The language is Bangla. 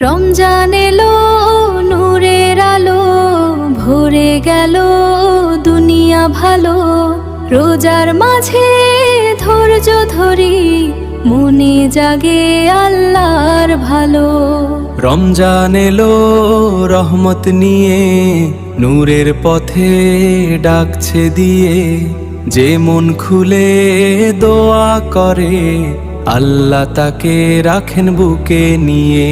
রমজান এলো নূরের আলো, ভরে গেল দুনিয়া ভালো। রোজার মাঝে ধৈর্য ধরি, মনে জাগে আল্লাহর ভালো। রমজান এলো রহমত নিয়ে, নূরের পথে ডাকছে দিয়ে। যে মন খুলে দোয়া করে, আল্লাহ তাকে রাখেন বুকে নিয়ে।